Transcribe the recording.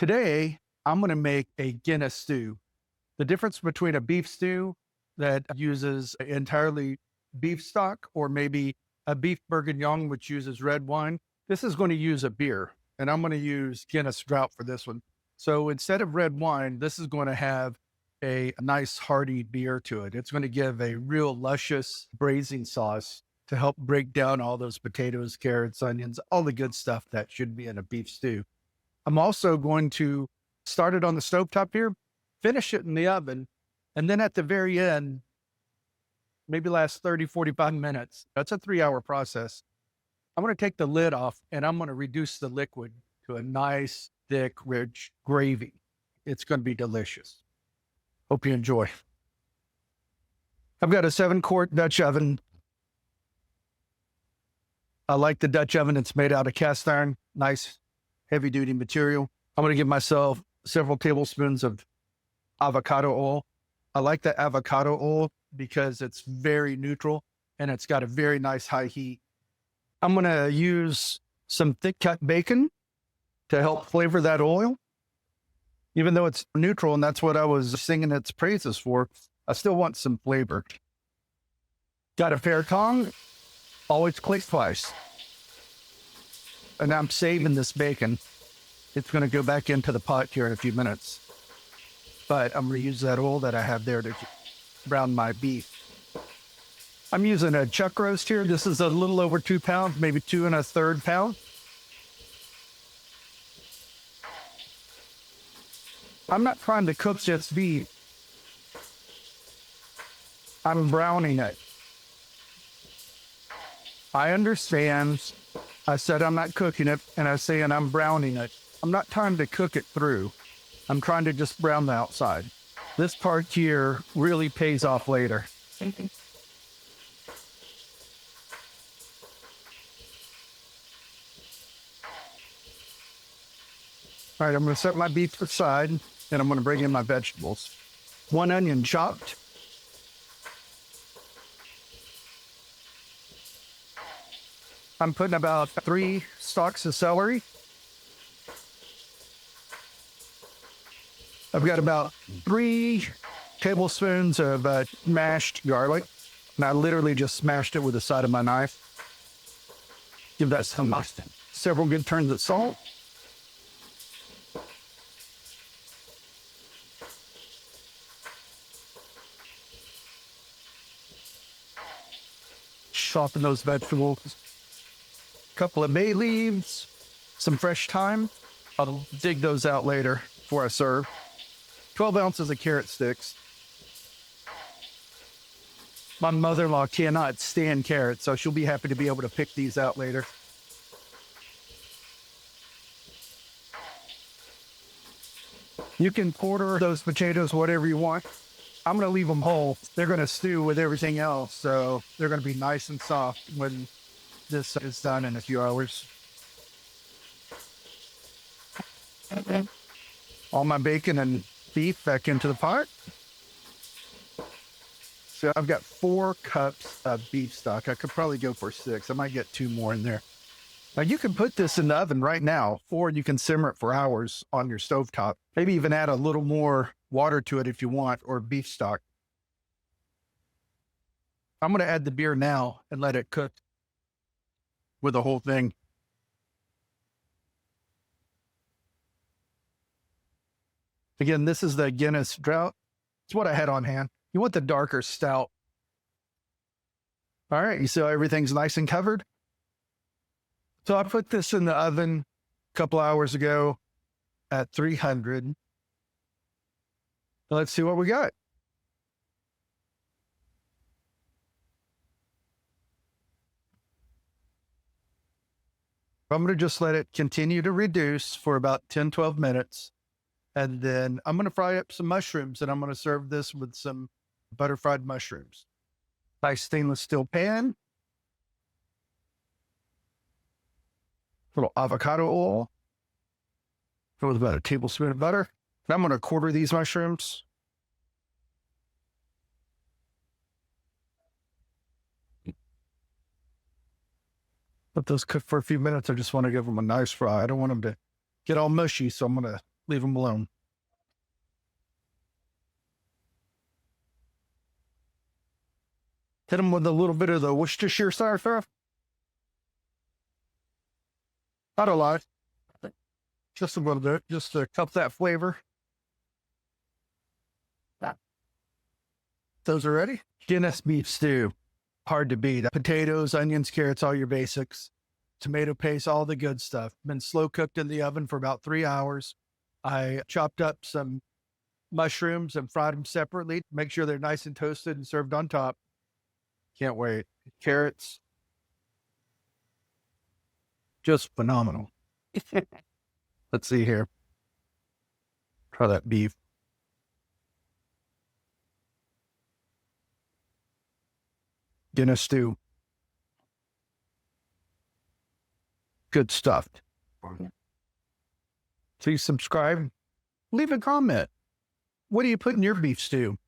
Today, I'm going to make a Guinness stew. The difference between a beef stew that uses entirely beef stock or maybe a beef bourguignon, which uses red wine, this is going to use a beer. And I'm going to use Guinness Drought for this one. So instead of red wine, this is going to have a nice hearty beer to it. It's going to give a real luscious braising sauce to help break down all those potatoes, carrots, onions, all the good stuff that should be in a beef stew. I'm also going to start it on the stovetop here, finish it in the oven, and then at the very end, maybe last 30, 45 minutes. That's a 3-hour process. I'm going to take the lid off and I'm going to reduce the liquid to a nice, thick, rich gravy. It's going to be delicious. Hope you enjoy. I've got a 7-quart Dutch oven. I like the Dutch oven. It's made out of cast iron, nice heavy duty material. I'm going to give myself several tablespoons of avocado oil. I like the avocado oil because it's very neutral and it's got a very nice high heat. I'm going to use some thick cut bacon to help flavor that oil. Even though it's neutral and that's what I was singing its praises for, I still want some flavor. Got a fair tong, always click twice. And I'm saving this bacon. It's going to go back into the pot here in a few minutes. But I'm going to use that oil that I have there to brown my beef. I'm using a chuck roast here. This is a little over 2 pounds, maybe 2 1/3 pounds. I'm not trying to cook this beef. I'm browning it. I understand. I said I'm not cooking it, and I'm saying I'm browning it. I'm not trying to cook it through. I'm trying to just brown the outside. This part here really pays off later. All right, I'm going to set my beef aside, and I'm going to bring in my vegetables. 1 onion chopped. I'm putting about 3 stalks of celery. I've got about 3 tablespoons of mashed garlic, and I literally just smashed it with the side of my knife. Give that some mustard. Several good turns of salt. Soften those vegetables. Couple of bay leaves, some fresh thyme. I'll dig those out later before I serve. 12 ounces of carrot sticks. My mother-in-law cannot stand carrots, so she'll be happy to be able to pick these out later. You can quarter those potatoes whatever you want. I'm going to leave them whole. They're going to stew with everything else, so they're going to be nice and soft when this is done in a few hours. All my bacon and beef back into the pot. So I've got 4 cups of beef stock. I could probably go for 6. I might get 2 more in there. Now you can put this in the oven right now, or you can simmer it for hours on your stovetop. Maybe even add a little more water to it if you want, or beef stock. I'm going to add the beer now and let it cook with the whole thing. Again, this is the Guinness Drought. It's what I had on hand. You want the darker stout. All right, you see how everything's nice and covered? So I put this in the oven a couple hours ago at 300. Let's see what we got. I'm going to just let it continue to reduce for about 10, 12 minutes. And then I'm going to fry up some mushrooms, and I'm going to serve this with some butter fried mushrooms. Nice stainless steel pan. A little avocado oil. With about a tablespoon of butter. And I'm going to quarter these mushrooms. Let those cook for a few minutes. I just want to give them a nice fry. I don't want them to get all mushy, so I'm going to Leave them alone. Hit them with a little bit of the Worcestershire sauce. Not a lot. Just a little bit, just to cup that flavor. Those are ready. Guinness beef stew. Hard to beat. Potatoes, onions, carrots, all your basics. Tomato paste, all the good stuff. Been slow cooked in the oven for about 3 hours. I chopped up some mushrooms and fried them separately. Make sure they're nice and toasted and served on top. Can't wait. Carrots. Just phenomenal. Let's see here. Try that beef. Guinness stew. Good stuff. Please subscribe. Leave a comment. What do you put in your beef stew?